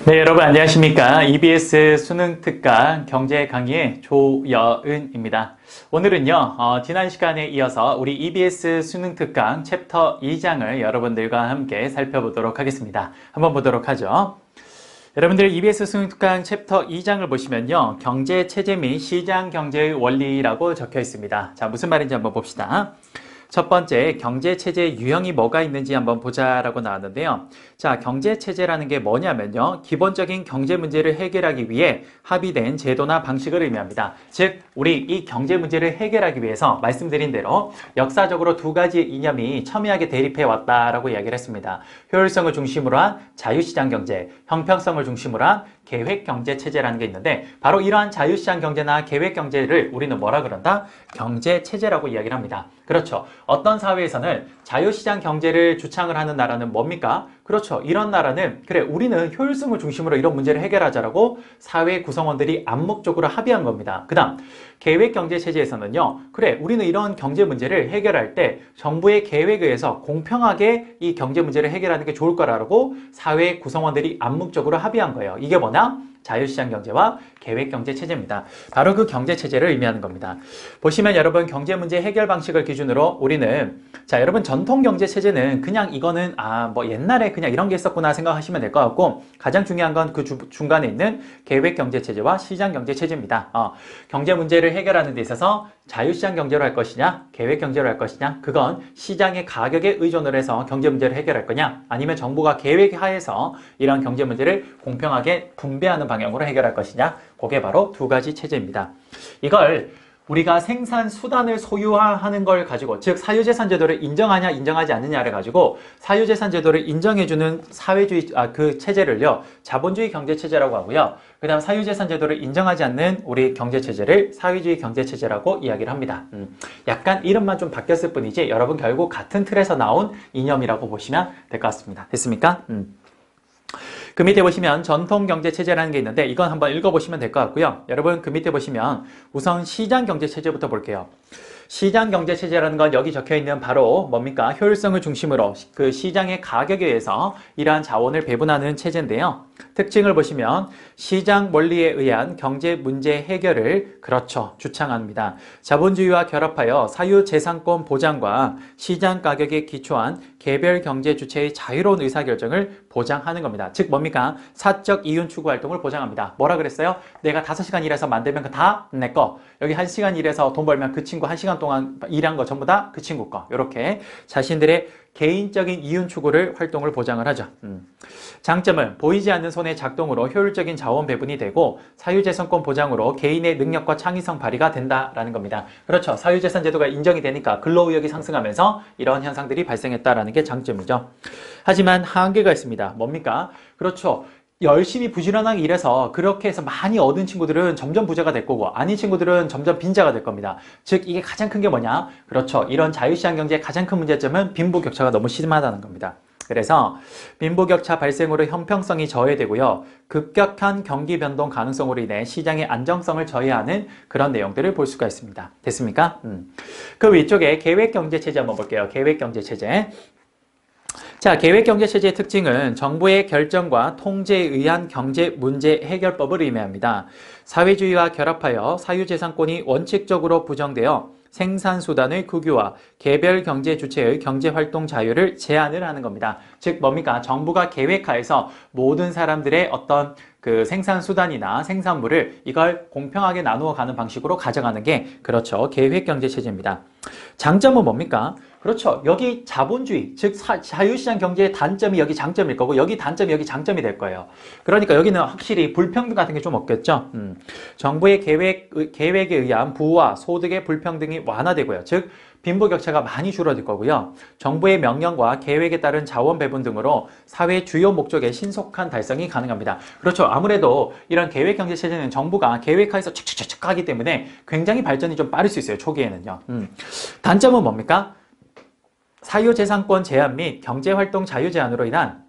네, 여러분 안녕하십니까? EBS 수능 특강 경제 강의의 조여은입니다. 오늘은요, 지난 시간에 이어서 우리 EBS 수능 특강 챕터 2장을 여러분들과 함께 살펴보도록 하겠습니다. 한번 보도록 하죠. 여러분들 EBS 수능 특강 챕터 2장을 보시면요, 경제 체제 및 시장 경제의 원리라고 적혀 있습니다. 자, 무슨 말인지 한번 봅시다. 첫 번째, 경제체제 유형이 뭐가 있는지 한번 보자라고 나왔는데요. 자, 경제체제라는 게 뭐냐면요. 기본적인 경제 문제를 해결하기 위해 합의된 제도나 방식을 의미합니다. 즉, 우리 이 경제 문제를 해결하기 위해서 말씀드린 대로 역사적으로 두 가지 이념이 첨예하게 대립해 왔다라고 이야기를 했습니다. 효율성을 중심으로 한 자유시장 경제, 형평성을 중심으로 한 계획경제체제라는 게 있는데 바로 이러한 자유시장 경제나 계획경제를 우리는 뭐라 그런다? 경제체제라고 이야기를 합니다. 그렇죠. 어떤 사회에서는 자유시장 경제를 주창을 하는 나라는 뭡니까? 그렇죠. 이런 나라는 그래 우리는 효율성을 중심으로 이런 문제를 해결하자라고 사회 구성원들이 암묵적으로 합의한 겁니다. 그 다음 계획경제체제에서는요. 그래 우리는 이런 경제 문제를 해결할 때 정부의 계획에 의해서 공평하게 이 경제 문제를 해결하는 게 좋을 거라고 사회 구성원들이 암묵적으로 합의한 거예요. 이게 뭐냐? 자유시장 경제와 계획경제체제입니다. 바로 그 경제체제를 의미하는 겁니다. 보시면 여러분 경제 문제 해결 방식을 기준으로 우리는 자 여러분 전통 경제체제는 그냥 이거는 뭐 옛날에 그냥 이런 게 있었구나 생각하시면 될 것 같고 가장 중요한 건 그 중간에 있는 계획경제체제와 시장경제체제입니다. 경제 문제를 해결하는 데 있어서 자유시장 경제로 할 것이냐 계획경제로 할 것이냐 그건 시장의 가격에 의존을 해서 경제 문제를 해결할 거냐 아니면 정부가 계획하에서 이런 경제 문제를 공평하게 분배하는 방향으로 해결할 것이냐 그게 바로 두 가지 체제입니다. 이걸 우리가 생산 수단을 소유하는 걸 가지고 즉 사유재산 제도를 인정하냐 인정하지 않느냐를 가지고 사유재산 제도를 인정해주는 사회주의 그 체제를요 자본주의 경제체제라고 하고요. 그 다음 사유재산 제도를 인정하지 않는 우리 경제체제를 사회주의 경제체제라고 이야기를 합니다. 약간 이름만 좀 바뀌었을 뿐이지 여러분 결국 같은 틀에서 나온 이념이라고 보시면 될 것 같습니다. 됐습니까? 그 밑에 보시면 전통경제체제라는 게 있는데 이건 한번 읽어보시면 될 것 같고요. 여러분 그 밑에 보시면 우선 시장경제체제부터 볼게요. 시장경제체제라는 건 여기 적혀있는 바로 뭡니까? 효율성을 중심으로 그 시장의 가격에 의해서 이러한 자원을 배분하는 체제인데요. 특징을 보시면 시장 원리에 의한 경제 문제 해결을 그렇죠. 주창합니다. 자본주의와 결합하여 사유재산권 보장과 시장 가격에 기초한 개별 경제 주체의 자유로운 의사결정을 보장하는 겁니다. 즉 뭡니까? 사적 이윤 추구 활동을 보장합니다. 뭐라 그랬어요? 내가 5시간 일해서 만들면 그 다 내 거. 여기 1시간 일해서 돈 벌면 그 친구 1시간 동안 일한 거 전부 다 그 친구 거. 이렇게 자신들의 개인적인 이윤 추구를 활동을 보장을 하죠. 장점은 보이지 않는 손의 작동으로 효율적인 자원 배분이 되고 사유재산권 보장으로 개인의 능력과 창의성 발휘가 된다라는 겁니다. 그렇죠. 사유재산 제도가 인정이 되니까 근로의욕이 상승하면서 이런 현상들이 발생했다라는 게 장점이죠. 하지만 한계가 있습니다. 뭡니까? 그렇죠. 열심히 부지런하게 일해서 그렇게 해서 많이 얻은 친구들은 점점 부자가 될 거고 아닌 친구들은 점점 빈자가 될 겁니다. 즉 이게 가장 큰 게 뭐냐? 그렇죠. 이런 자유시장 경제의 가장 큰 문제점은 빈부격차가 너무 심하다는 겁니다. 그래서 빈부격차 발생으로 형평성이 저해되고요. 급격한 경기 변동 가능성으로 인해 시장의 안정성을 저해하는 그런 내용들을 볼 수가 있습니다. 됐습니까? 그 위쪽에 계획경제체제 한번 볼게요. 계획경제체제. 자, 계획경제체제의 특징은 정부의 결정과 통제에 의한 경제 문제 해결법을 의미합니다. 사회주의와 결합하여 사유재산권이 원칙적으로 부정되어 생산수단의 국유화, 개별 경제 주체의 경제활동 자유를 제한을 하는 겁니다. 즉 뭡니까? 정부가 계획하에서 모든 사람들의 어떤 그 생산수단이나 생산물을 이걸 공평하게 나누어 가는 방식으로 가져가는 게 그렇죠. 계획경제체제입니다. 장점은 뭡니까? 그렇죠. 여기 자본주의, 즉 자유시장 경제의 단점이 여기 장점일 거고 여기 단점이 여기 장점이 될 거예요. 그러니까 여기는 확실히 불평등 같은 게 좀 없겠죠. 정부의 계획에 의한 부와 소득의 불평등이 완화되고요. 즉 빈부격차가 많이 줄어들 거고요. 정부의 명령과 계획에 따른 자원 배분 등으로 사회 주요 목적의 신속한 달성이 가능합니다. 그렇죠. 아무래도 이런 계획경제체제는 정부가 계획하에서 칙칙칙 하기 때문에 굉장히 발전이 좀 빠를 수 있어요. 초기에는요. 단점은 뭡니까? 사유재산권 제한 및 경제활동 자유 제한으로 인한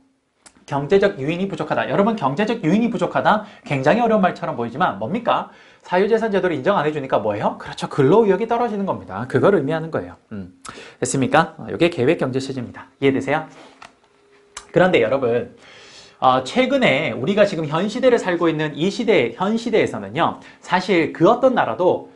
경제적 유인이 부족하다. 여러분 경제적 유인이 부족하다? 굉장히 어려운 말처럼 보이지만 뭡니까? 사유재산 제도를 인정 안 해주니까 뭐예요? 그렇죠. 근로의욕이 떨어지는 겁니다. 그걸 의미하는 거예요. 됐습니까? 이게 계획경제체제입니다. 이해되세요? 그런데 여러분, 최근에 우리가 지금 현 시대를 살고 있는 이 시대, 현 시대에서는요, 사실 그 어떤 나라도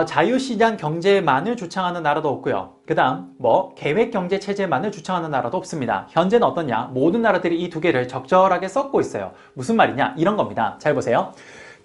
자유시장 경제만을 주창하는 나라도 없고요. 그 다음 계획경제체제만을 주창하는 나라도 없습니다. 현재는 어떠냐? 모든 나라들이 이 두 개를 적절하게 섞고 있어요. 무슨 말이냐? 이런 겁니다. 잘 보세요.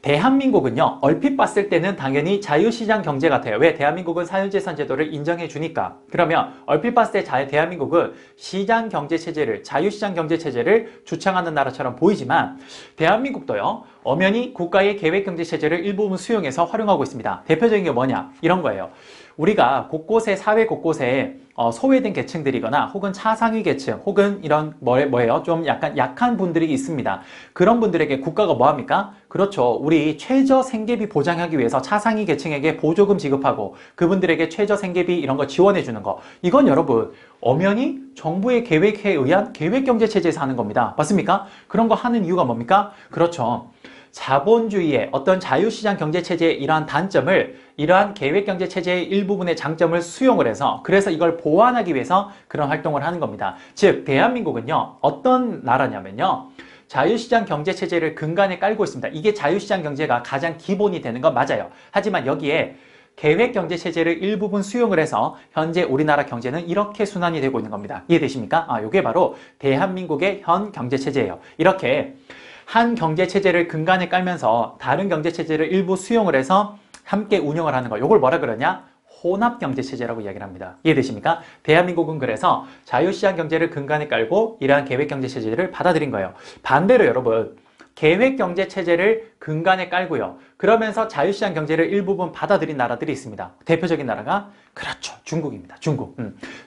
대한민국은요, 얼핏 봤을 때는 당연히 자유시장 경제 같아요. 왜? 대한민국은 사유재산 제도를 인정해 주니까. 그러면 얼핏 봤을 때 대한민국은 시장 경제 체제를, 자유시장 경제 체제를 주창하는 나라처럼 보이지만 대한민국도요, 엄연히 국가의 계획 경제 체제를 일부분 수용해서 활용하고 있습니다. 대표적인 게 뭐냐? 이런 거예요. 우리가 곳곳에, 사회 곳곳에 소외된 계층들이거나 혹은 차상위 계층 혹은 이런 뭐예요? 좀 약간 약한 분들이 있습니다. 그런 분들에게 국가가 뭐 합니까? 그렇죠. 우리 최저 생계비 보장하기 위해서 차상위 계층에게 보조금 지급하고 그분들에게 최저 생계비 이런 거 지원해 주는 거. 이건 여러분 엄연히 정부의 계획에 의한 계획경제체제에서 하는 겁니다. 맞습니까? 그런 거 하는 이유가 뭡니까? 그렇죠. 자본주의의 어떤 자유시장 경제체제의 이러한 단점을 이러한 계획경제체제의 일부분의 장점을 수용을 해서 그래서 이걸 보완하기 위해서 그런 활동을 하는 겁니다. 즉 대한민국은요 어떤 나라냐면요 자유시장 경제체제를 근간에 깔고 있습니다. 이게 자유시장 경제가 가장 기본이 되는 건 맞아요. 하지만 여기에 계획경제체제를 일부분 수용을 해서 현재 우리나라 경제는 이렇게 순환이 되고 있는 겁니다. 이해되십니까? 이게 바로 대한민국의 현 경제체제예요. 이렇게 한 경제체제를 근간에 깔면서 다른 경제체제를 일부 수용을 해서 함께 운영을 하는 거. 이걸 뭐라 그러냐? 혼합경제체제라고 이야기를 합니다. 이해되십니까? 대한민국은 그래서 자유시장 경제를 근간에 깔고 이러한 계획경제체제를 받아들인 거예요. 반대로 여러분, 계획경제체제를 근간에 깔고요. 그러면서 자유시장 경제를 일부분 받아들인 나라들이 있습니다. 대표적인 나라가 그렇죠. 중국입니다. 중국.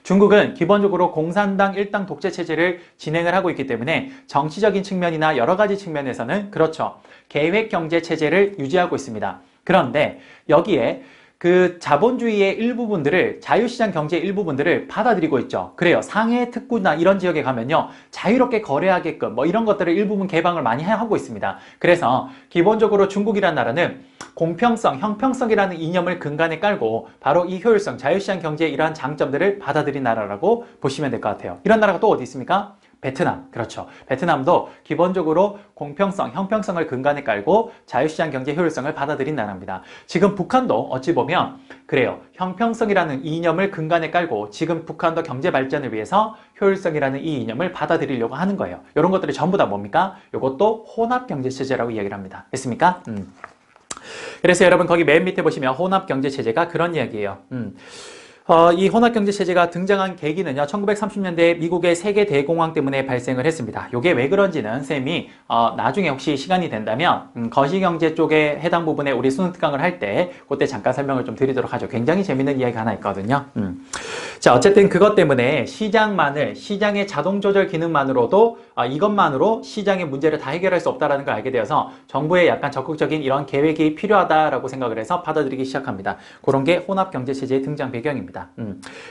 중국은 기본적으로 공산당 일당 독재체제를 진행을 하고 있기 때문에 정치적인 측면이나 여러 가지 측면에서는 그렇죠. 계획경제체제를 유지하고 있습니다. 그런데 여기에 그 자본주의의 일부분들을 자유시장 경제의 일부분들을 받아들이고 있죠. 그래요. 상해 특구나 이런 지역에 가면요. 자유롭게 거래하게끔 이런 것들을 일부분 개방을 많이 하고 있습니다. 그래서 기본적으로 중국이라는 나라는 공평성, 형평성이라는 이념을 근간에 깔고 바로 이 효율성, 자유시장 경제의 이러한 장점들을 받아들인 나라라고 보시면 될 것 같아요. 이런 나라가 또 어디 있습니까? 베트남, 그렇죠. 베트남도 기본적으로 공평성, 형평성을 근간에 깔고 자유시장 경제 효율성을 받아들인 나라입니다. 지금 북한도 어찌 보면 그래요. 형평성이라는 이념을 근간에 깔고 지금 북한도 경제 발전을 위해서 효율성이라는 이 이념을 받아들이려고 하는 거예요. 이런 것들이 전부 다 뭡니까? 이것도 혼합경제체제라고 이야기를 합니다. 됐습니까? 그래서 여러분 거기 맨 밑에 보시면 혼합경제체제가 그런 이야기예요. 이 혼합경제체제가 등장한 계기는요, 1930년대 미국의 세계 대공황 때문에 발생을 했습니다. 이게 왜 그런지는 쌤이 나중에 혹시 시간이 된다면 거시경제 쪽에 해당 부분에 우리 수능 특강을 할 때 그때 잠깐 설명을 좀 드리도록 하죠. 굉장히 재밌는 이야기가 하나 있거든요. 자, 어쨌든 그것 때문에 시장의 자동 조절 기능만으로도 이것만으로 시장의 문제를 다 해결할 수 없다는 걸 알게 되어서 정부의 약간 적극적인 이런 계획이 필요하다라고 생각을 해서 받아들이기 시작합니다. 그런 게 혼합경제체제의 등장 배경입니다.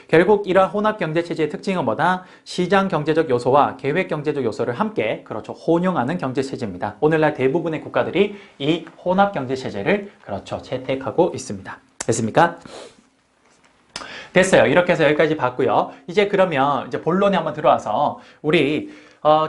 결국 이러한 혼합경제체제의 특징은 뭐다? 시장 경제적 요소와 계획 경제적 요소를 함께 그렇죠 혼용하는 경제체제입니다. 오늘날 대부분의 국가들이 이 혼합경제체제를 그렇죠 채택하고 있습니다. 됐습니까? 됐어요. 이렇게 해서 여기까지 봤고요. 이제 그러면 이제 본론에 한번 들어와서 우리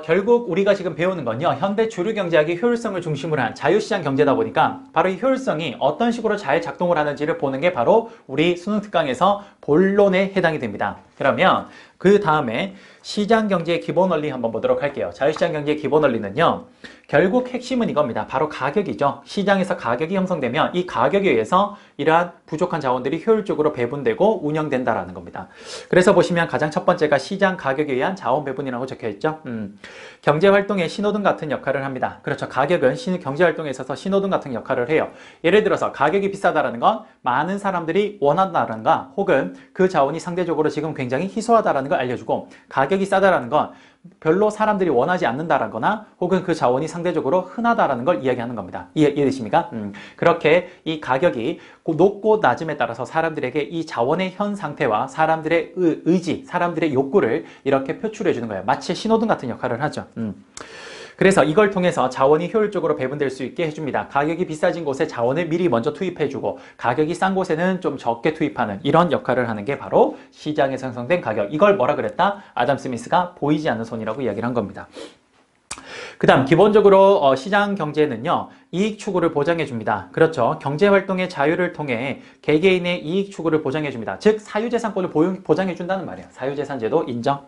결국 우리가 지금 배우는 건요. 현대 주류 경제학이 효율성을 중심으로 한 자유시장 경제다 보니까 바로 이 효율성이 어떤 식으로 잘 작동을 하는지를 보는 게 바로 우리 수능 특강에서 본론에 해당이 됩니다. 그러면 그 다음에 시장 경제의 기본 원리 한번 보도록 할게요. 자유시장 경제의 기본 원리는요. 결국 핵심은 이겁니다. 바로 가격이죠. 시장에서 가격이 형성되면 이 가격에 의해서 이러한 부족한 자원들이 효율적으로 배분되고 운영된다라는 겁니다. 그래서 보시면 가장 첫 번째가 시장 가격에 의한 자원 배분이라고 적혀있죠. 경제활동의 신호등 같은 역할을 합니다. 그렇죠. 가격은 경제활동에 있어서 신호등 같은 역할을 해요. 예를 들어서 가격이 비싸다라는 건 많은 사람들이 원한다는 거 혹은 그 자원이 상대적으로 지금 굉장히 희소하다라는 걸 알려주고 가격이 싸다라는 건 별로 사람들이 원하지 않는다라는 거나 혹은 그 자원이 상대적으로 흔하다라는 걸 이야기하는 겁니다. 이해되십니까? 그렇게 이 가격이 높고 낮음에 따라서 사람들에게 이 자원의 현 상태와 사람들의 의지, 사람들의 욕구를 이렇게 표출해 주는 거예요. 마치 신호등 같은 역할을 하죠. 그래서 이걸 통해서 자원이 효율적으로 배분될 수 있게 해줍니다. 가격이 비싸진 곳에 자원을 미리 먼저 투입해주고 가격이 싼 곳에는 좀 적게 투입하는 이런 역할을 하는 게 바로 시장에서 형성된 가격. 이걸 뭐라 그랬다? 아담 스미스가 보이지 않는 손이라고 이야기를 한 겁니다. 그 다음 기본적으로 시장 경제는요, 이익 추구를 보장해 줍니다. 그렇죠. 경제활동의 자유를 통해 개개인의 이익 추구를 보장해 줍니다. 즉 사유재산권을 보장해 준다는 말이에요. 사유재산제도 인정.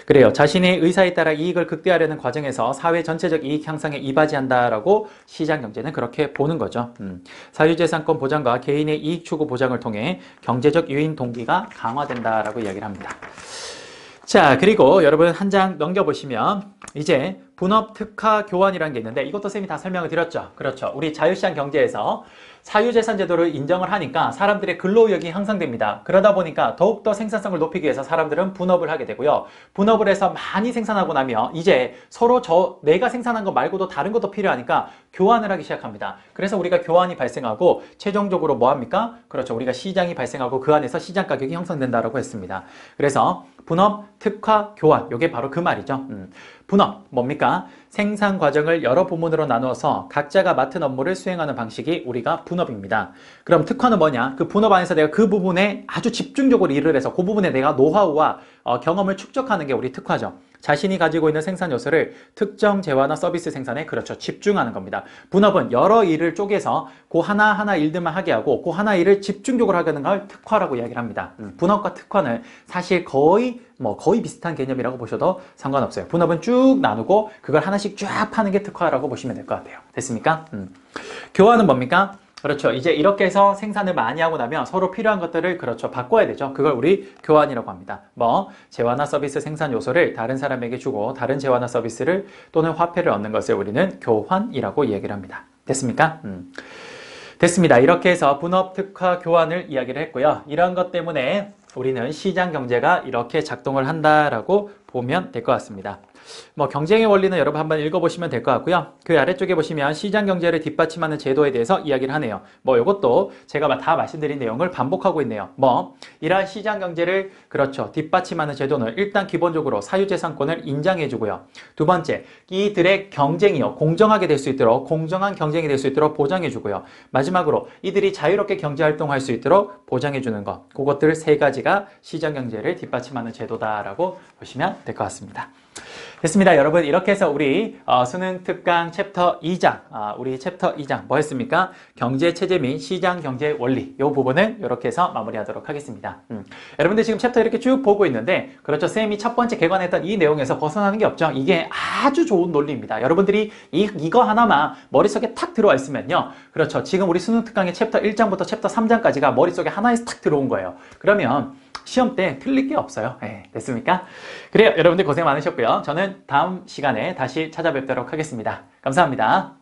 그래요. 자신의 의사에 따라 이익을 극대화하려는 과정에서 사회 전체적 이익 향상에 이바지한다라고 시장 경제는 그렇게 보는 거죠. 사유재산권 보장과 개인의 이익 추구 보장을 통해 경제적 유인 동기가 강화된다라고 이야기를 합니다. 자, 그리고 여러분 한 장 넘겨보시면 이제 분업 특화 교환이라는 게 있는데 이것도 쌤이 다 설명을 드렸죠. 그렇죠. 우리 자유시장 경제에서 사유재산 제도를 인정을 하니까 사람들의 근로의욕이 향상됩니다. 그러다 보니까 더욱더 생산성을 높이기 위해서 사람들은 분업을 하게 되고요. 분업을 해서 많이 생산하고 나면 이제 서로 내가 생산한 거 말고도 다른 것도 필요하니까 교환을 하기 시작합니다. 그래서 우리가 교환이 발생하고 최종적으로 뭐 합니까? 그렇죠. 우리가 시장이 발생하고 그 안에서 시장 가격이 형성된다라고 했습니다. 그래서 분업, 특화, 교환. 이게 바로 그 말이죠. 분업, 뭡니까? 생산 과정을 여러 부문으로 나누어서 각자가 맡은 업무를 수행하는 방식이 우리가 분업입니다. 그럼 특화는 뭐냐? 그 분업 안에서 내가 그 부분에 아주 집중적으로 일을 해서 그 부분에 내가 노하우와 경험을 축적하는 게 우리 특화죠. 자신이 가지고 있는 생산 요소를 특정 재화나 서비스 생산에 그렇죠. 집중하는 겁니다. 분업은 여러 일을 쪼개서 그 하나하나 일들만 하게 하고 그 하나 일을 집중적으로 하게 하는 걸 특화라고 이야기를 합니다. 분업과 특화는 사실 거의 비슷한 개념이라고 보셔도 상관없어요. 분업은 쭉 나누고 그걸 하나씩 쫙 파는 게 특화라고 보시면 될 것 같아요. 됐습니까? 교환은 뭡니까? 그렇죠. 이제 이렇게 해서 생산을 많이 하고 나면 서로 필요한 것들을 그렇죠. 바꿔야 되죠. 그걸 우리 교환이라고 합니다. 재화나 서비스 생산 요소를 다른 사람에게 주고 다른 재화나 서비스를 또는 화폐를 얻는 것을 우리는 교환이라고 이야기를 합니다. 됐습니까? 됐습니다. 이렇게 해서 분업, 특화, 교환을 이야기를 했고요. 이런 것 때문에 우리는 시장 경제가 이렇게 작동을 한다라고 보면 될 것 같습니다. 경쟁의 원리는 여러분 한번 읽어보시면 될 것 같고요. 그 아래쪽에 보시면 시장 경제를 뒷받침하는 제도에 대해서 이야기를 하네요. 이것도 제가 다 말씀드린 내용을 반복하고 있네요. 이러한 시장 경제를 그렇죠. 뒷받침하는 제도는 일단 기본적으로 사유재산권을 인정해주고요. 두 번째, 이들의 경쟁이요. 공정하게 될 수 있도록 공정한 경쟁이 될 수 있도록 보장해주고요. 마지막으로 이들이 자유롭게 경제활동할 수 있도록 보장해주는 것. 그것들 세 가지가 시장 경제를 뒷받침하는 제도다라고 보시면 될 것 같습니다. 됐습니다. 여러분 이렇게 해서 우리 수능 특강 챕터 2장 우리 챕터 2장 뭐 했습니까? 경제체제 및 시장경제 원리 이 부분은 이렇게 해서 마무리하도록 하겠습니다. 여러분들 지금 챕터 이렇게 쭉 보고 있는데 그렇죠. 쌤이 첫 번째 개관했던 이 내용에서 벗어나는 게 없죠. 이게 아주 좋은 논리입니다. 여러분들이 이거 하나만 머릿속에 탁 들어와 있으면요. 그렇죠. 지금 우리 수능 특강의 챕터 1장부터 챕터 3장까지가 머릿속에 하나에서 탁 들어온 거예요. 그러면 시험 때 틀릴 게 없어요. 네, 됐습니까? 그래요. 여러분들 고생 많으셨고요. 저는 다음 시간에 다시 찾아뵙도록 하겠습니다. 감사합니다.